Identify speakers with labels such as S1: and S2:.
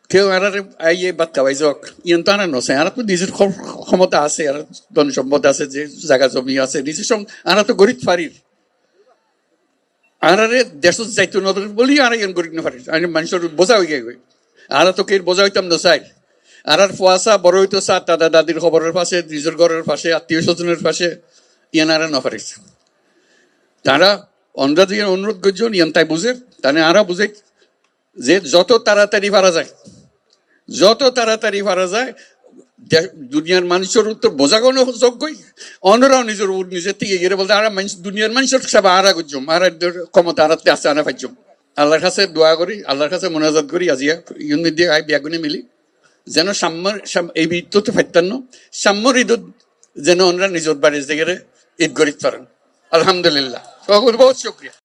S1: কেউ আর আইয়ে বাদ খাওয়াই যাক ইয়ান তো আনা নছে আর তো নিজের ক্ষমতা আছে আর ধন সম্পদ আছে যে জায়গা জমি আছে নিজের সঙ্গে আর তো গরিব ফারির আর দেশ যাইতো নদর বলি আর ইয়ান গরিব না ফারির আর মানুষের বোঝা হয়ে গেছে আর তো কে বোঝা হইতাম না চাই আর ফুয়াশা বড় হইতো চা দাদা দাদির খবরের পাশে নিজের ঘরের পাশে আত্মীয় স্বজনের পাশে ইয়ান আর না ফারিস তারা অন্ধা দিয়ে অনুরোধ করছেন ইয়ান তাই বুঝে তাহলে আরা বুঝে যে যত তাড়াতাড়ি পারা যায় যত তাড়াতাড়ি পারা যায় দুনিয়ার মানুষের উত্তর বোঝা কোনো যোগ্যই অন্যরাও নিজের থেকে গিয়ে বলতে আর দুনিয়ার মানুষের সবাই আরা করছম আর ক্ষমতা আরাতে আছে আনা পাইছম আল্লাহর কাছে দোয়া করি আল্লাহর কাছে মোনাজাত করি আজিয়া ইউনিট দিয়ে বিয়াগুনে মিলি যেন সাম্যর এই ঈদ তো ফাইতান্ন সাম্যর ঈদ যেন ওনারা নিজের বাড়ির জায়গায় ঈদ করিতে পারেন আলহামদুলিল্লাহ বহুত শুক্রিয়া